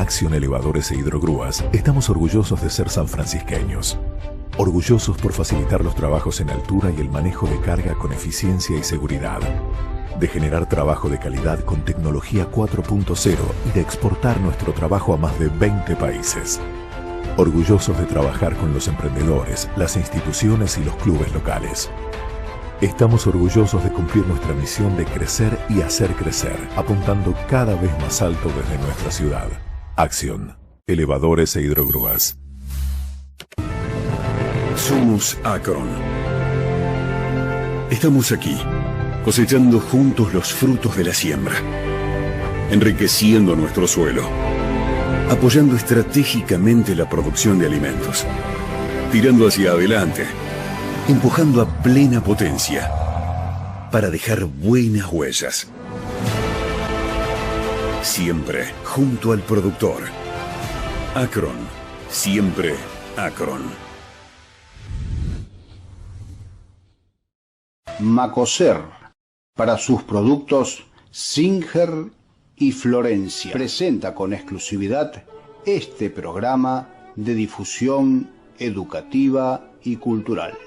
Action Elevadores e Hidrogrúas estamos orgullosos de ser sanfrancisqueños. Orgullosos por facilitar los trabajos en altura y el manejo de carga con eficiencia y seguridad. De generar trabajo de calidad con tecnología 4.0 y de exportar nuestro trabajo a más de 20 países. Orgullosos de trabajar con los emprendedores, las instituciones y los clubes locales. Estamos orgullosos de cumplir nuestra misión de crecer y hacer crecer, apuntando cada vez más alto desde nuestra ciudad. Action, Elevadores e Hidrogrúas. Somos Acron. Estamos aquí, cosechando juntos los frutos de la siembra, enriqueciendo nuestro suelo, apoyando estratégicamente la producción de alimentos, tirando hacia adelante, empujando a plena potencia para dejar buenas huellas. Siempre junto al productor. Acron, siempre Acron. Macoser, para sus productos Singer y Florencia, presenta con exclusividad este programa de difusión educativa y cultural.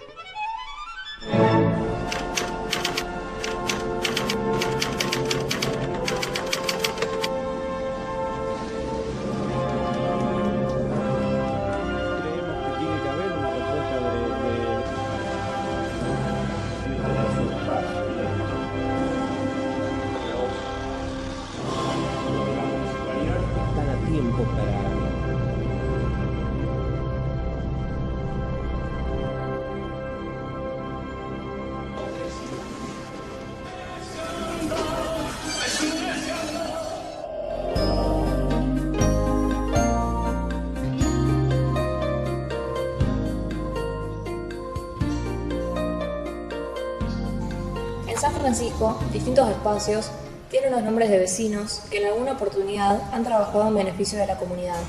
En San Francisco, distintos espacios tienen los nombres de vecinos que en alguna oportunidad han trabajado en beneficio de la comunidad.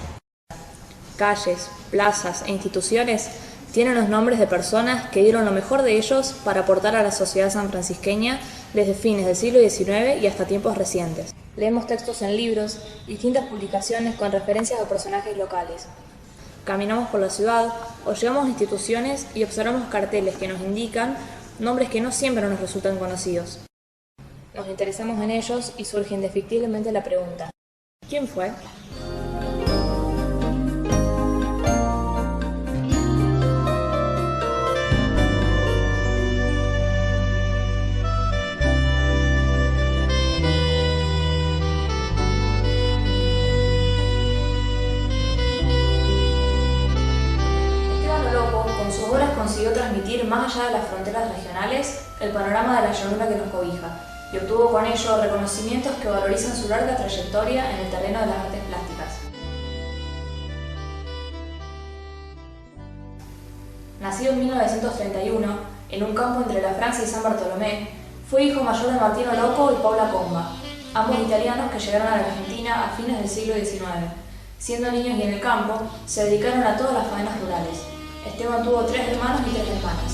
Calles, plazas e instituciones tienen los nombres de personas que dieron lo mejor de ellos para aportar a la sociedad sanfrancisqueña desde fines del siglo XIX y hasta tiempos recientes. Leemos textos en libros y distintas publicaciones con referencias a personajes locales. Caminamos por la ciudad o llegamos a instituciones y observamos carteles que nos indican nombres que no siempre nos resultan conocidos. Nos interesamos en ellos y surge indefectiblemente la pregunta: ¿quién fue? Consiguió transmitir más allá de las fronteras regionales el panorama de la llanura que nos cobija y obtuvo con ello reconocimientos que valorizan su larga trayectoria en el terreno de las artes plásticas. Nacido en 1931, en un campo entre la Francia y San Bartolomé, fue hijo mayor de Martino Loco y Paula Comba, ambos italianos que llegaron a la Argentina a fines del siglo XIX. Siendo niños y en el campo, se dedicaron a todas las faenas rurales. Esteban tuvo 3 hermanos y 3 hermanas.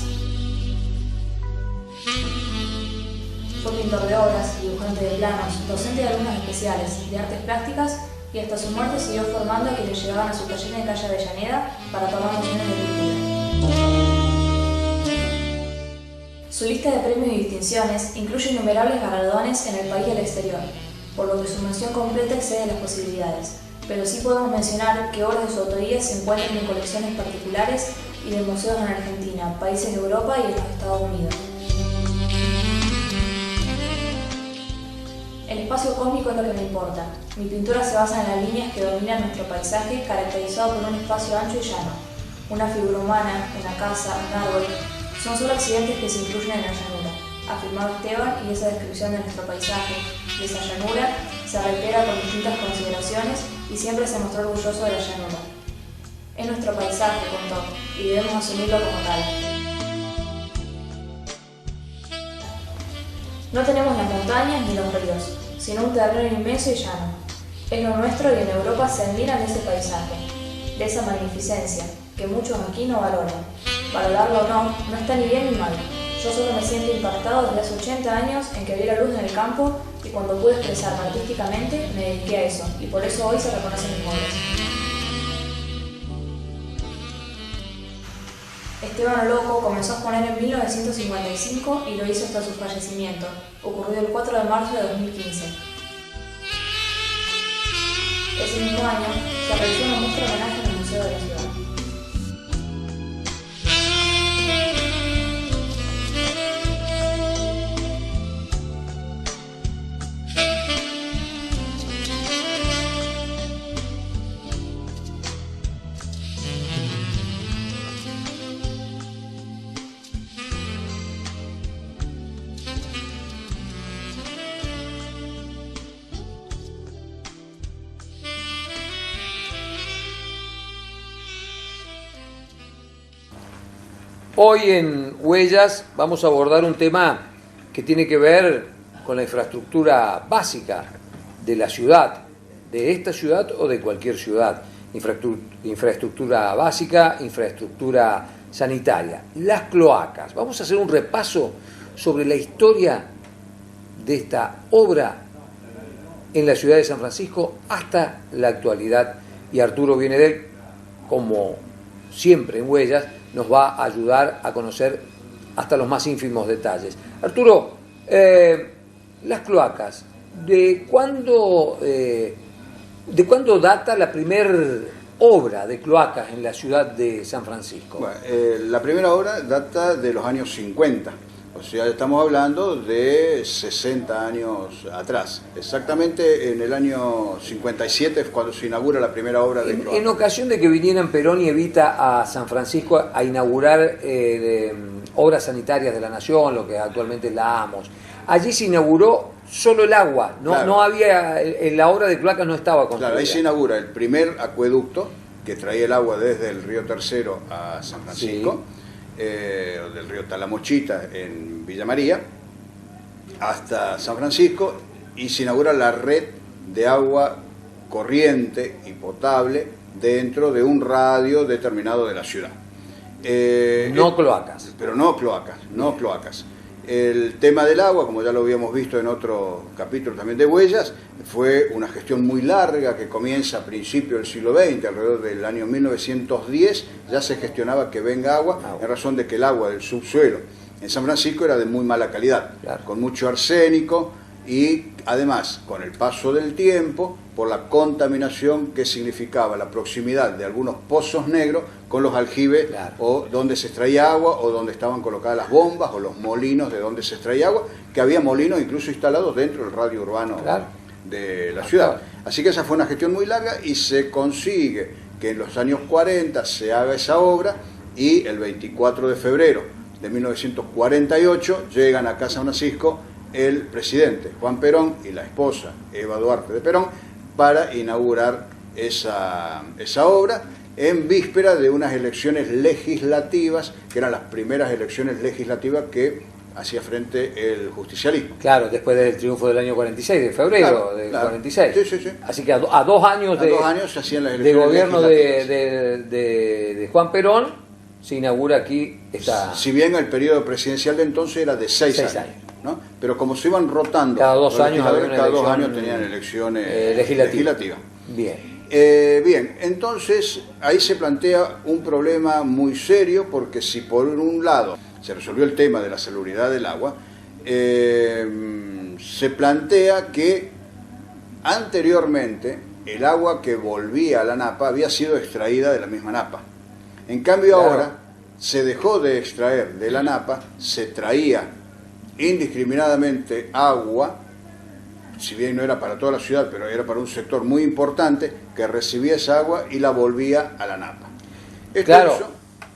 Fue pintor de obras, dibujante de planos, docente de alumnos especiales, de artes plásticas y hasta su muerte siguió formando a quienes llegaban a su taller en calle Avellaneda para tomar nociones de cultura. Su lista de premios y distinciones incluye innumerables galardones en el país y el exterior, por lo que su mención completa excede las posibilidades. Pero sí podemos mencionar que obras de su autoría se encuentran en colecciones particulares y de museos en Argentina, países de Europa y en los Estados Unidos. El espacio cósmico es lo que me importa. Mi pintura se basa en las líneas que dominan nuestro paisaje, caracterizado por un espacio ancho y llano. Una figura humana, una casa, un árbol, son solo accidentes que se incluyen en la llanura. Afirmaba Esteban, y esa descripción de nuestro paisaje, de esa llanura, se reitera con distintas consideraciones y siempre se mostró orgulloso de la llanura. Es nuestro paisaje, contó, y debemos asumirlo como tal. No tenemos las montañas ni los ríos, sino un terreno inmenso y llano. Es lo nuestro y en Europa se admiran de ese paisaje, de esa magnificencia, que muchos aquí no valoran. Valorarlo o no, no está ni bien ni mal. Yo solo me siento impactado desde hace 80 años en que vi la luz en el campo y cuando pude expresarme artísticamente me dediqué a eso y por eso hoy se reconocen mis obras. Esteban Loco comenzó a exponer en 1955 y lo hizo hasta su fallecimiento, ocurrido el 4 de marzo de 2015. Ese mismo año se realizó una muestra de homenaje en el Museo de la Ciudad. Hoy en Huellas vamos a abordar un tema que tiene que ver con la infraestructura básica de la ciudad, de esta ciudad o de cualquier ciudad. Infraestructura básica, infraestructura sanitaria, las cloacas. Vamos a hacer un repaso sobre la historia de esta obra en la ciudad de San Francisco hasta la actualidad. Y Arturo Bienedel, como siempre en Huellas, nos va a ayudar a conocer hasta los más ínfimos detalles. Arturo, las cloacas, ¿de cuándo data la primer obra de cloacas en la ciudad de San Francisco? Bueno, la primera obra data de los años 50, o sea, estamos hablando de 60 años atrás. Exactamente en el año 57 es cuando se inaugura la primera obra de cloacas. En ocasión de que vinieran Perón y Evita a San Francisco a inaugurar obras sanitarias de la Nación, lo que actualmente es la AMOS, allí se inauguró solo el agua, no, claro. No había, en la obra de cloacas no estaba construida. Claro, ahí se inaugura el primer acueducto que traía el agua desde el río Tercero a San Francisco. Sí. Del río Talamochita en Villa María hasta San Francisco, y se inaugura la red de agua corriente y potable dentro de un radio determinado de la ciudad. No cloacas. Pero no cloacas, no cloacas. El tema del agua, como ya lo habíamos visto en otro capítulo también de Huellas, fue una gestión muy larga que comienza a principios del siglo XX, alrededor del año 1910, ya se gestionaba que venga agua, en razón de que el agua del subsuelo en San Francisco era de muy mala calidad, claro, con mucho arsénico y además, con el paso del tiempo, por la contaminación que significaba la proximidad de algunos pozos negros con los aljibes, claro, o donde se extraía agua o donde estaban colocadas las bombas o los molinos de donde se extraía agua, que había molinos incluso instalados dentro del radio urbano, claro, de la ciudad. Así que esa fue una gestión muy larga y se consigue que en los años 40 se haga esa obra, y el 24 de febrero de 1948 llegan acá a San Francisco el presidente Juan Perón y la esposa Eva Duarte de Perón para inaugurar esa obra en víspera de unas elecciones legislativas, que eran las primeras elecciones legislativas que hacía frente el justicialismo. Claro, después del triunfo del año 46, de febrero, claro, del, claro, 46. Sí, sí, sí. Así que a 2 años, se hacían las elecciones de gobierno de Juan Perón, se inaugura aquí esta... Si bien el periodo presidencial de entonces era de 6 años. ¿No? Pero como se iban rotando, cada 2 años, cada 2 años tenían elecciones legislativas. Bien. Bien, entonces ahí se plantea un problema muy serio, porque si por un lado se resolvió el tema de la salubridad del agua, se plantea que anteriormente el agua que volvía a la napa había sido extraída de la misma napa. En cambio, claro, ahora se dejó de extraer de la napa, se traía indiscriminadamente agua, si bien no era para toda la ciudad, pero era para un sector muy importante que recibía esa agua y la volvía a la napa.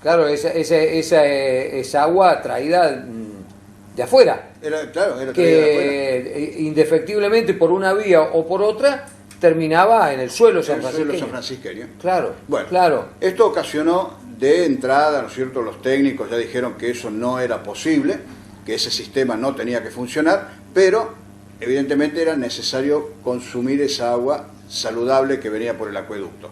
Claro, esa agua traída de afuera, era traída de afuera, indefectiblemente por una vía o por otra terminaba en el suelo sanfrancisqueño. Claro, bueno, claro. Esto ocasionó de entrada, ¿no es cierto?, los técnicos ya dijeron que eso no era posible, que ese sistema no tenía que funcionar, pero evidentemente era necesario consumir esa agua saludable que venía por el acueducto.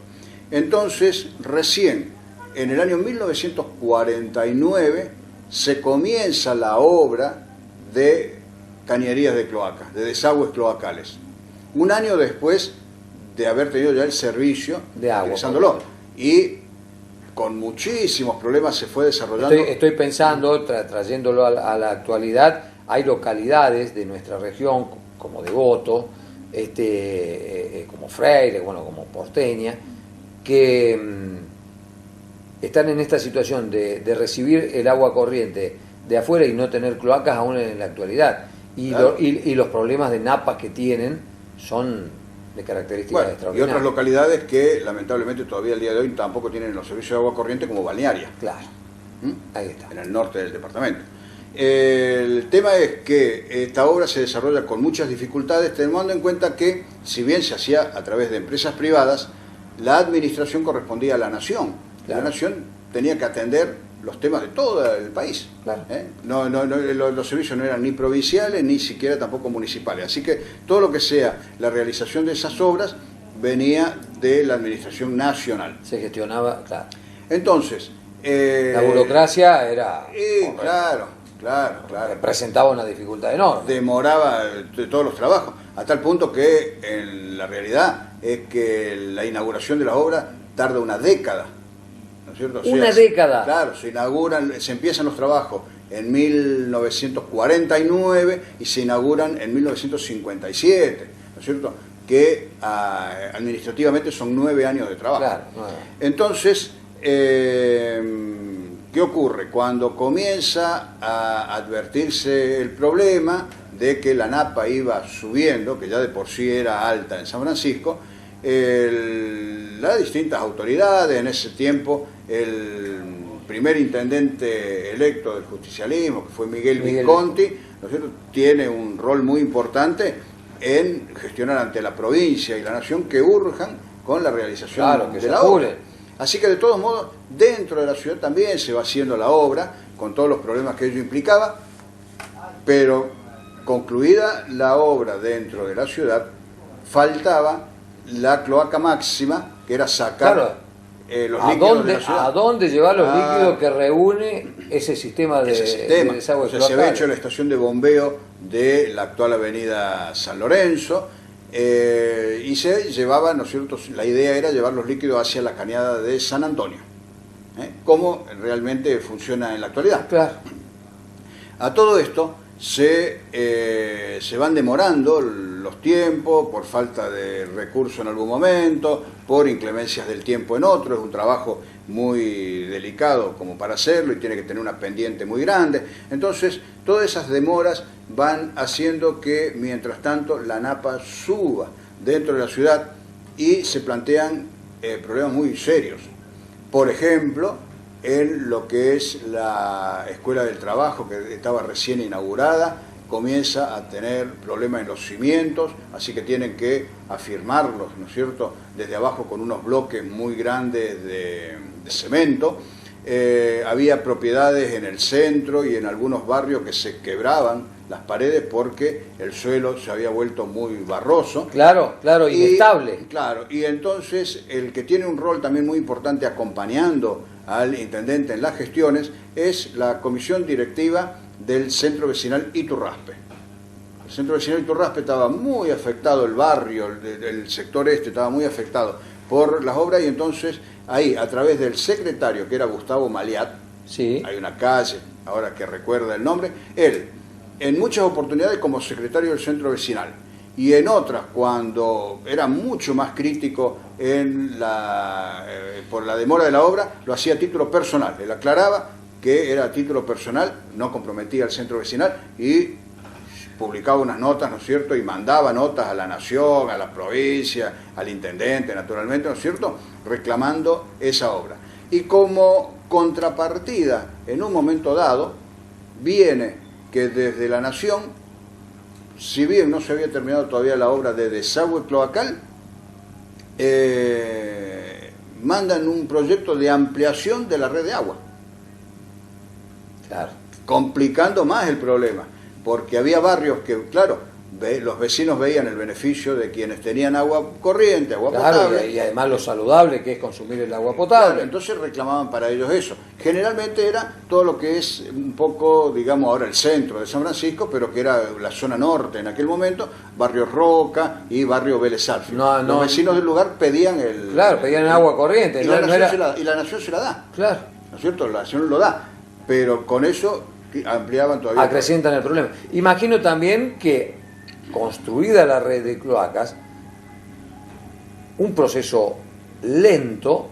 Entonces, recién en el año 1949 se comienza la obra de cañerías de cloacas, de desagües cloacales. Un año después de haber tenido ya el servicio de agua, utilizándolo. Y con muchísimos problemas se fue desarrollando. Estoy pensando, trayéndolo a la actualidad, hay localidades de nuestra región, como Devoto, como Freire, bueno, como Porteña, que están en esta situación de recibir el agua corriente de afuera y no tener cloacas aún en la actualidad. Y, claro. y los problemas de napas que tienen son de características Y extraordinarias. otras localidades que lamentablemente todavía al día de hoy tampoco tienen los servicios de agua corriente, como Balnearia. Claro, ahí está. En el norte del departamento. El tema es que esta obra se desarrolla con muchas dificultades, teniendo en cuenta que, si bien se hacía a través de empresas privadas, la administración correspondía a la nación. Claro. La nación tenía que atender los temas de todo el país. Claro. Los servicios no eran ni provinciales ni siquiera tampoco municipales. Así que todo lo que sea la realización de esas obras venía de la administración nacional. Se gestionaba, claro. Entonces, La burocracia era... claro. Presentaba una dificultad enorme. Demoraba todos los trabajos, a tal punto que en la realidad es que la inauguración de la obra tarda una década. ¿No es cierto? ¿Una década? Claro, se empiezan los trabajos en 1949 y se inauguran en 1957, ¿no es cierto? Que administrativamente son 9 años de trabajo. Claro. Entonces, ¿qué ocurre? Cuando comienza a advertirse el problema de que la napa iba subiendo, que ya de por sí era alta en San Francisco, las distintas autoridades, en ese tiempo el primer intendente electo del justicialismo, que fue Miguel Visconti, ¿no es cierto?, tiene un rol muy importante en gestionar ante la provincia y la nación que urjan con la realización de la obra. Así que de todos modos, dentro de la ciudad también se va haciendo la obra, con todos los problemas que ello implicaba, pero concluida la obra dentro de la ciudad, faltaba la cloaca máxima, que era sacar los líquidos de la ciudad. ¿A dónde llevar los líquidos que reúne ese sistema de desagüe cloacal? Se había hecho la estación de bombeo de la actual avenida San Lorenzo, y se llevaba, ¿no es cierto?, la idea era llevar los líquidos hacia la cañada de San Antonio, como realmente funciona en la actualidad. Claro. A todo esto se van demorando los tiempos por falta de recursos en algún momento, por inclemencias del tiempo en otro. Es un trabajo muy delicado como para hacerlo y tiene que tener una pendiente muy grande. Entonces, todas esas demoras van haciendo que, mientras tanto, la napa suba dentro de la ciudad y se plantean problemas muy serios. Por ejemplo, en lo que es la Escuela del Trabajo, que estaba recién inaugurada, comienza a tener problemas en los cimientos, así que tienen que afirmarlos, ¿no es cierto?, desde abajo con unos bloques muy grandes de cemento. Había propiedades en el centro y en algunos barrios que se quebraban las paredes porque el suelo se había vuelto muy barroso. Claro, inestable. Claro, y entonces el que tiene un rol también muy importante acompañando al intendente en las gestiones es la comisión directiva del Centro Vecinal Iturraspe. El Centro Vecinal Iturraspe estaba muy afectado, el barrio, el sector este estaba muy afectado por las obras, y entonces ahí, a través del secretario, que era Gustavo Maliat, sí, hay una calle, ahora que recuerda el nombre, él, en muchas oportunidades como secretario del Centro Vecinal, y en otras, cuando era mucho más crítico por la demora de la obra, lo hacía a título personal. Él aclaraba que era a título personal, no comprometía al Centro Vecinal, y publicaba unas notas, ¿no es cierto?, y mandaba notas a la nación, a la provincia, al intendente, naturalmente, ¿no es cierto?, reclamando esa obra. Y como contrapartida, en un momento dado, viene que desde la nación, si bien no se había terminado todavía la obra de desagüe cloacal, mandan un proyecto de ampliación de la red de agua. Claro. Complicando más el problema, porque había barrios que, claro, los vecinos veían el beneficio de quienes tenían agua corriente, agua Claro, potable. y además lo saludable que es consumir el agua Claro, potable. entonces reclamaban para ellos eso. Generalmente era todo lo que es un poco, digamos, ahora el centro de San Francisco, pero que era la zona norte en aquel momento, barrio Roca y barrio Vélez Sarsfield. Los vecinos del lugar pedían el... Claro, pedían agua corriente. Y, no, la no era... y la nación se la da. Claro. ¿No es cierto? La nación lo da. Pero con eso ampliaban todavía. Acrecientan el problema. Imagino también que, construida la red de cloacas, un proceso lento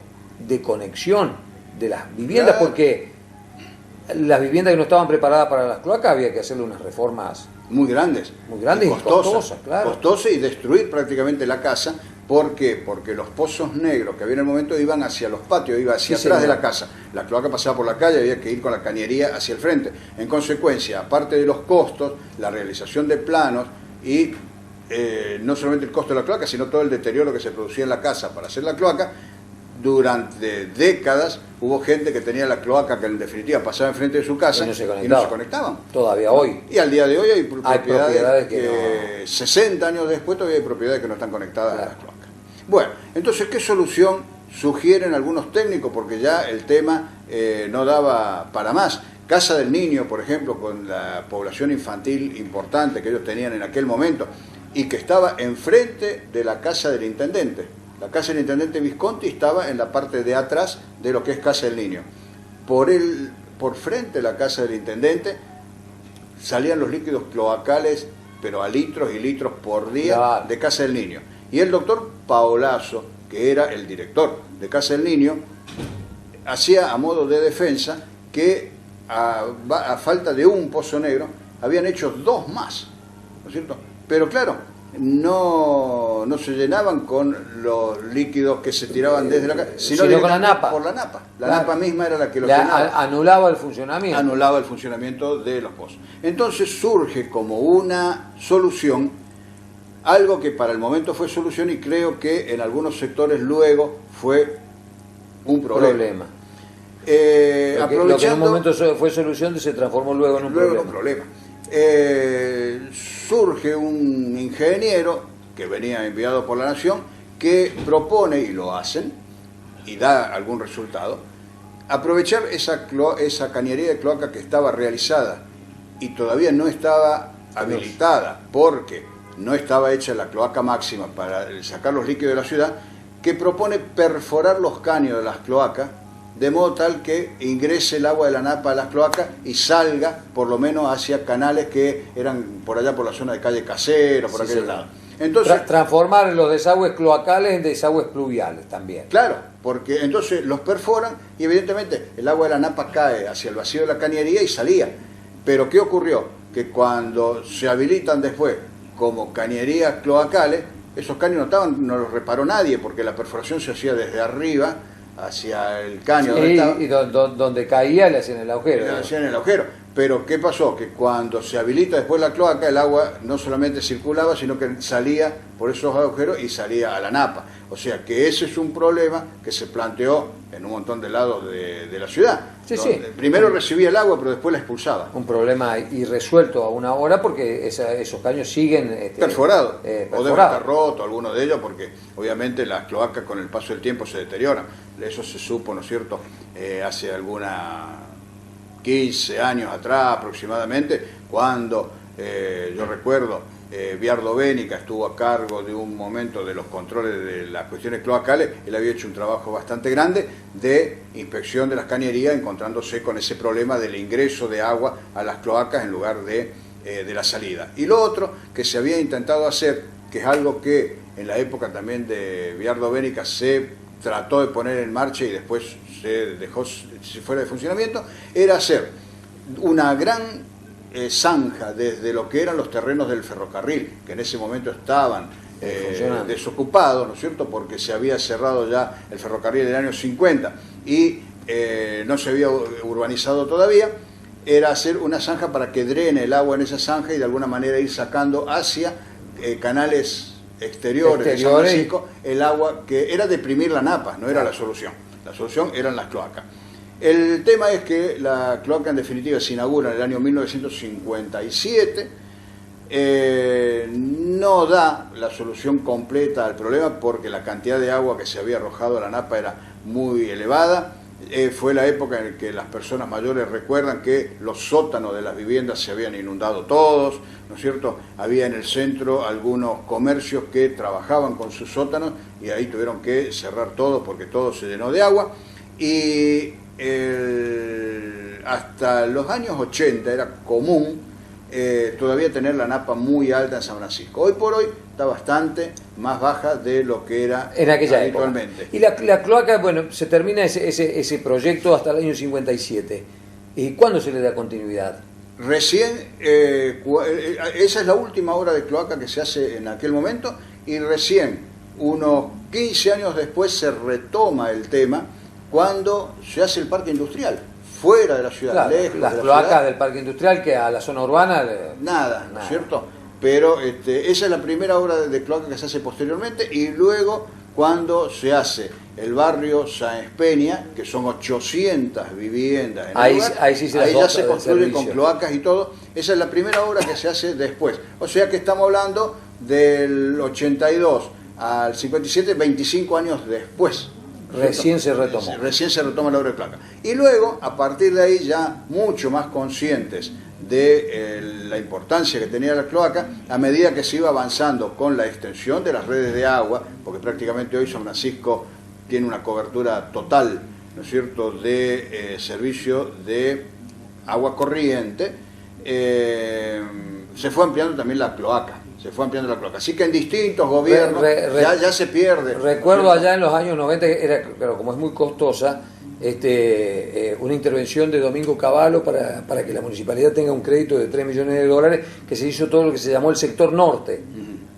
de conexión de las viviendas, Claro. porque las viviendas que no estaban preparadas para las cloacas había que hacerle unas reformas Muy grandes. y costosas, claro. Costosas y destruir prácticamente la casa. ¿Por qué? Porque los pozos negros que había en el momento iban hacia los patios, iba hacia Sí, atrás de señor. la casa. La cloaca pasaba por la calle, había que ir con la cañería hacia el frente. En consecuencia, aparte de los costos, la realización de planos y no solamente el costo de la cloaca, sino todo el deterioro que se producía en la casa para hacer la cloaca, durante décadas hubo gente que tenía la cloaca que en definitiva pasaba enfrente de su casa Y no se conectaban. Todavía hoy. Y al día de hoy hay propiedades que no. 60 años después todavía hay propiedades que no están conectadas Claro. a las cloacas. Bueno, entonces, ¿qué solución sugieren algunos técnicos? Porque ya el tema no daba para más. Casa del Niño, por ejemplo, con la población infantil importante que ellos tenían en aquel momento y que estaba enfrente de la casa del intendente. La casa del intendente Visconti estaba en la parte de atrás de lo que es Casa del Niño. Por frente de la casa del intendente salían los líquidos cloacales, pero a litros y litros por día, Claro. de Casa del Niño. Y el doctor Paolazo, que era el director de Casa del Niño, hacía a modo de defensa que a falta de un pozo negro habían hecho 2 más, ¿no es cierto? Pero claro, no se llenaban con los líquidos que se tiraban desde la casa, sino con la napa. por la napa. La Claro. napa misma era la que los llenaba. Anulaba el funcionamiento. Anulaba el funcionamiento de los pozos. Entonces surge como una solución algo que para el momento fue solución y creo que en algunos sectores luego fue un problema. Lo que en un Aprovechando momento fue solución se transformó luego en un luego problema. un problema. Surge un ingeniero que venía enviado por la Nación que propone, y lo hacen, y da algún resultado, aprovechar esa cañería de cloaca que estaba realizada y todavía no estaba habilitada porque no estaba hecha la cloaca máxima para sacar los líquidos de la ciudad, que propone perforar los caños de las cloacas de modo tal que ingrese el agua de la napa a las cloacas y salga por lo menos hacia canales que eran por allá por la zona de calle Casero, por aquel lado. Entonces, transformar los desagües cloacales en desagües pluviales también. claro, porque entonces los perforan y evidentemente el agua de la napa cae hacia el vacío de la cañería y salía. Pero ¿qué ocurrió? Que cuando se habilitan después como cañerías cloacales, esos caños no los reparó nadie porque la perforación se hacía desde arriba hacia el caño. Y donde caía le hacían el agujero. Le hacían el agujero. Pero ¿qué pasó? Que cuando se habilita después la cloaca, el agua no solamente circulaba, sino que salía por esos agujeros y salía a la napa. O sea que ese es un problema que se planteó en un montón de lados de la ciudad. Sí, sí. Primero recibía el agua, pero después la expulsaba. Un problema irresuelto a una hora porque esos caños siguen Perforado. O debe perforados. estar roto alguno de ellos, porque obviamente las cloacas con el paso del tiempo se deterioran. Eso se supo, ¿no es cierto?, hace alguna 15 años atrás aproximadamente, cuando yo recuerdo Biardo Bénica estuvo a cargo de un momento de los controles de las cuestiones cloacales. Él había hecho un trabajo bastante grande de inspección de las cañerías, encontrándose con ese problema del ingreso de agua a las cloacas en lugar de la salida. Y lo otro que se había intentado hacer, que es algo que en la época también de Biardo Bénica se trató de poner en marcha y después se dejó fuera de funcionamiento, era hacer una gran zanja desde lo que eran los terrenos del ferrocarril, que en ese momento estaban desocupados, ¿no es cierto?, porque se había cerrado ya el ferrocarril en el año 50 y no se había urbanizado todavía. Era hacer una zanja para que drene el agua en esa zanja y de alguna manera ir sacando hacia canales exteriores de San Francisco el agua, que era deprimir la napa, no era la solución. La solución eran las cloacas. El tema es que la cloaca en definitiva se inaugura en el año 1957, no da la solución completa al problema porque la cantidad de agua que se había arrojado a la napa era muy elevada. Fue la época en que las personas mayores recuerdan que los sótanos de las viviendas se habían inundado todos, ¿no es cierto? Había en el centro algunos comercios que trabajaban con sus sótanos y ahí tuvieron que cerrar todo porque todo se llenó de agua. Y hasta los años 80 era común todavía tener la napa muy alta en San Francisco. Hoy por hoy está bastante más baja de lo que era en aquella habitualmente. Época. Y la cloaca, bueno, se termina ese proyecto hasta el año 57. ¿Y cuándo se le da continuidad? Recién, esa es la última obra de cloaca que se hace en aquel momento, y recién, unos 15 años después, se retoma el tema cuando se hace el parque industrial, fuera de la ciudad, claro, lejos las de la cloacas ciudad. Del parque industrial, que a la zona urbana... Nada, ¿no es cierto? Pero esa es la primera obra de cloaca que se hace posteriormente, y luego cuando se hace el barrio Sáenz Peña, que son 800 viviendas en el lugar, ahí sí ahí ya se construye con cloacas y todo. Esa es la primera obra que se hace después. O sea que estamos hablando del 82 al 57, 25 años después. Recién se retomó. Recién se retoma la obra de cloaca. Y luego, a partir de ahí, ya mucho más conscientes de la importancia que tenía la cloaca, a medida que se iba avanzando con la extensión de las redes de agua, porque prácticamente hoy San Francisco tiene una cobertura total, ¿no es cierto?, de servicio de agua corriente, se fue ampliando también la cloaca. Así que en distintos gobiernos ya se pierde. Recuerdo allá en los años 90, pero como es muy costosa, una intervención de Domingo Cavallo para que la municipalidad tenga un crédito de $3 millones, que se hizo todo lo que se llamó el sector norte.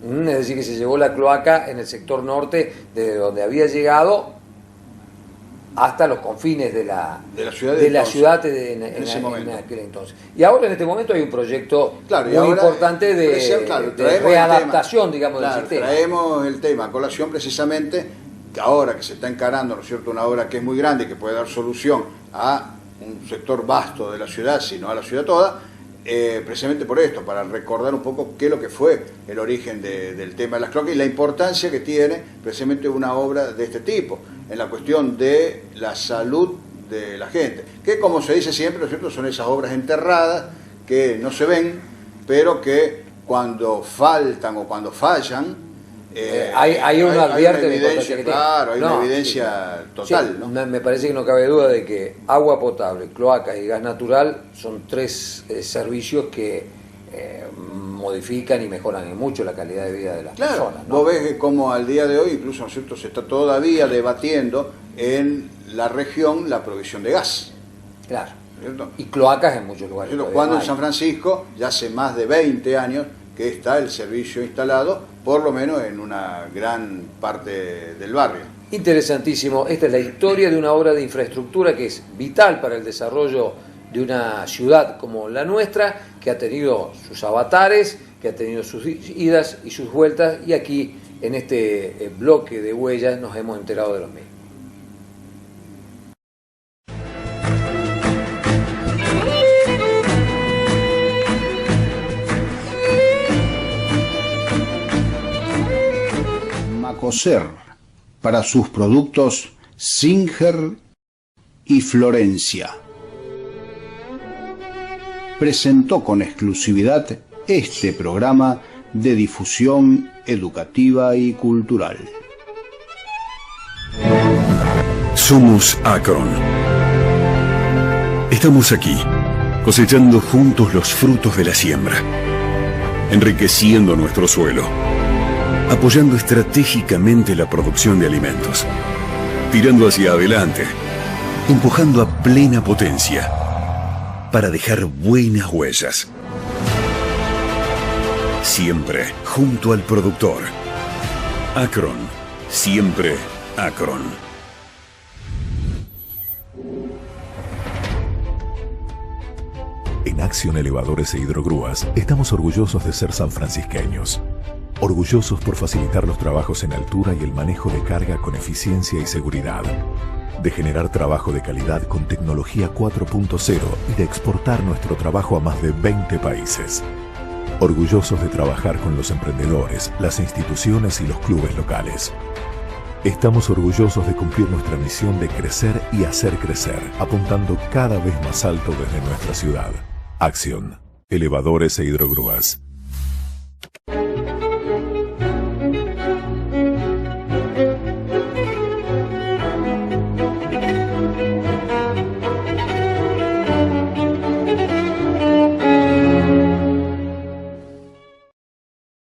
Es decir, que se llevó la cloaca en el sector norte, desde donde había llegado hasta los confines de la ciudad en aquel entonces. Y ahora en este momento hay un proyecto muy importante de readaptación, digamos, del sistema. Traemos el tema a colación precisamente, que ahora que se está encarando, ¿no es cierto?, una obra que es muy grande y que puede dar solución a un sector vasto de la ciudad, sino a la ciudad toda, precisamente por esto, para recordar un poco qué es lo que fue el origen del tema de las cloacas y la importancia que tiene precisamente una obra de este tipo en la cuestión de la salud de la gente, que como se dice siempre, ¿no es cierto?, son esas obras enterradas que no se ven, pero que cuando faltan o cuando fallan, uno advierte de evidencia, claro, hay una evidencia total. Sí, ¿no? Me parece que no cabe duda de que agua potable, cloacas y gas natural son tres servicios que modifican y mejoran mucho la calidad de vida de las personas, ¿no? Vos ves como al día de hoy, incluso, ¿no es cierto?, se está todavía debatiendo en la región la provisión de gas. Claro. ¿Cierto? Y cloacas en muchos lugares. Cuando en San Francisco, ya hace más de 20 años que está el servicio instalado, por lo menos en una gran parte del barrio. Interesantísimo. Esta es la historia de una obra de infraestructura que es vital para el desarrollo de una ciudad como la nuestra, que ha tenido sus avatares, que ha tenido sus idas y sus vueltas, y aquí en este bloque de huellas nos hemos enterado de los mismos. Macoser, para sus productos Singer y Florencia, presentó con exclusividad este programa de difusión educativa y cultural. Somos Acron. Estamos aquí, cosechando juntos los frutos de la siembra, enriqueciendo nuestro suelo, apoyando estratégicamente la producción de alimentos, tirando hacia adelante, empujando a plena potencia, para dejar buenas huellas. Siempre junto al productor. Acron, siempre Acron. En Acción Elevadores e Hidrogrúas estamos orgullosos de ser sanfrancisqueños. Orgullosos por facilitar los trabajos en altura y el manejo de carga con eficiencia y seguridad. De generar trabajo de calidad con tecnología 4.0 y de exportar nuestro trabajo a más de 20 países. orgullosos de trabajar con los emprendedores, las instituciones y los clubes locales. Estamos orgullosos de cumplir nuestra misión de crecer y hacer crecer, apuntando cada vez más alto desde nuestra ciudad. Acción, elevadores e hidrogrúas.